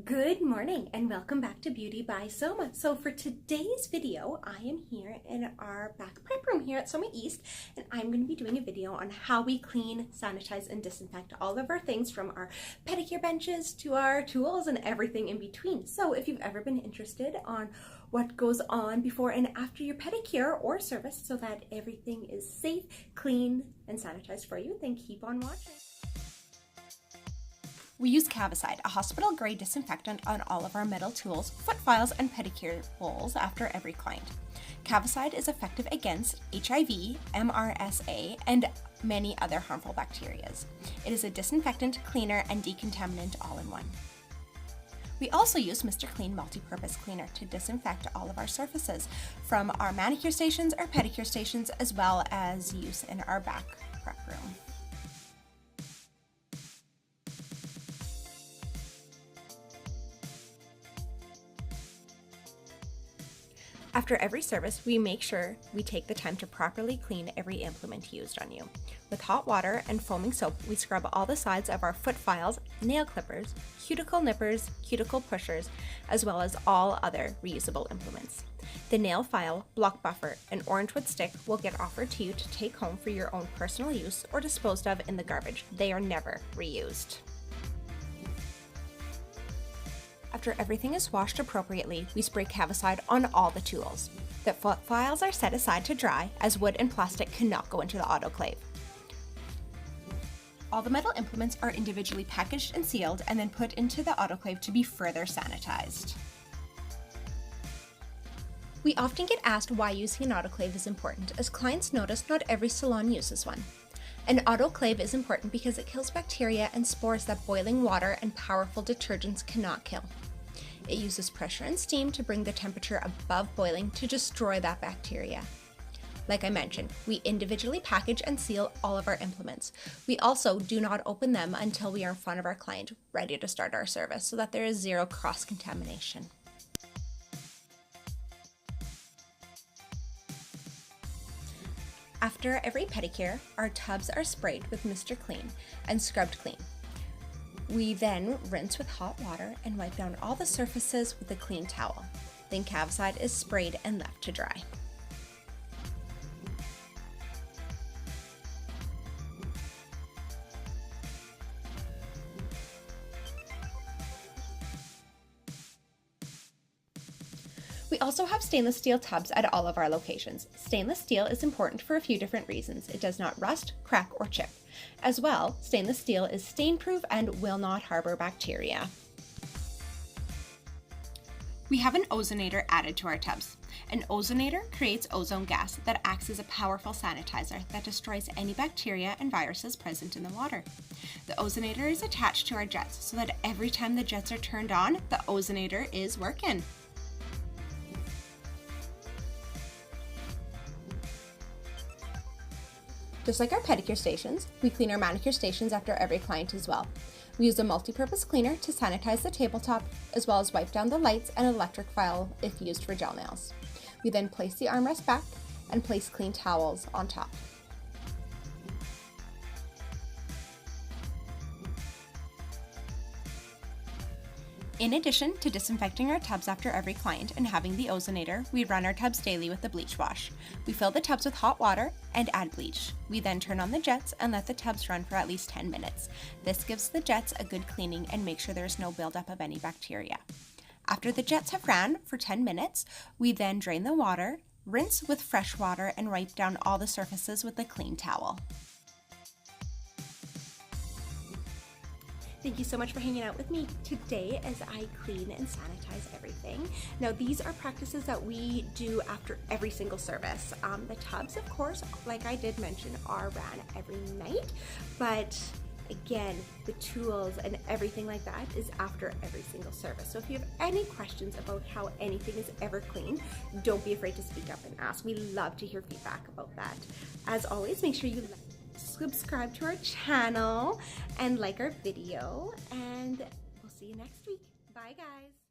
Good morning and welcome back to Beauty by Soma. So for today's video, I am here in our back prep room here at Soma East, and I'm going to be doing a video on how we clean, sanitize, and disinfect all of our things, from our pedicure benches to our tools and everything in between. So if you've ever been interested on what goes on before and after your pedicure or service so that everything is safe, clean, and sanitized for you, then keep on watching. We use Cavicide, a hospital-grade disinfectant, on all of our metal tools, foot files, and pedicure bowls after every client. Cavicide is effective against HIV, MRSA, and many other harmful bacteria. It is a disinfectant, cleaner, and decontaminant all in one. We also use Mr. Clean multi-purpose cleaner to disinfect all of our surfaces, from our manicure stations or pedicure stations, as well as use in our back prep room. After every service, we make sure we take the time to properly clean every implement used on you. With hot water and foaming soap, we scrub all the sides of our foot files, nail clippers, cuticle nippers, cuticle pushers, as well as all other reusable implements. The nail file, block buffer, and orange wood stick will get offered to you to take home for your own personal use or disposed of in the garbage. They are never reused. After everything is washed appropriately, we spray Cavicide on all the tools. The foot files are set aside to dry, as wood and plastic cannot go into the autoclave. All the metal implements are individually packaged and sealed and then put into the autoclave to be further sanitized. We often get asked why using an autoclave is important, as clients notice not every salon uses one. An autoclave is important because it kills bacteria and spores that boiling water and powerful detergents cannot kill. It uses pressure and steam to bring the temperature above boiling to destroy that bacteria. Like I mentioned, we individually package and seal all of our implements. We also do not open them until we are in front of our client, ready to start our service, so that there is zero cross-contamination. After every pedicure, our tubs are sprayed with Mr. Clean and scrubbed clean. We then rinse with hot water and wipe down all the surfaces with a clean towel. Then Cavicide is sprayed and left to dry. We also have stainless steel tubs at all of our locations. Stainless steel is important for a few different reasons. It does not rust, crack, or chip. As well, stainless steel is stain-proof and will not harbor bacteria. We have an ozonator added to our tubs. An ozonator creates ozone gas that acts as a powerful sanitizer that destroys any bacteria and viruses present in the water. The ozonator is attached to our jets so that every time the jets are turned on, the ozonator is working. Just like our pedicure stations, we clean our manicure stations after every client as well. We use a multi-purpose cleaner to sanitize the tabletop, as well as wipe down the lights and electric file if used for gel nails. We then place the armrest back and place clean towels on top. In addition to disinfecting our tubs after every client and having the ozonator, we run our tubs daily with the bleach wash. We fill the tubs with hot water and add bleach. We then turn on the jets and let the tubs run for at least 10 minutes. This gives the jets a good cleaning and makes sure there is no buildup of any bacteria. After the jets have ran for 10 minutes, we then drain the water, rinse with fresh water, and wipe down all the surfaces with a clean towel. Thank you so much for hanging out with me today as I clean and sanitize everything. Now, these are practices that we do after every single service. The tubs, of course, like I did mention, are ran every night, but again, the tools and everything like that is after every single service. So if you have any questions about how anything is ever clean, don't be afraid to speak up and ask. We love to hear feedback about that. As always, make sure you subscribe to our channel and like our video, and we'll see you next week. Bye, guys.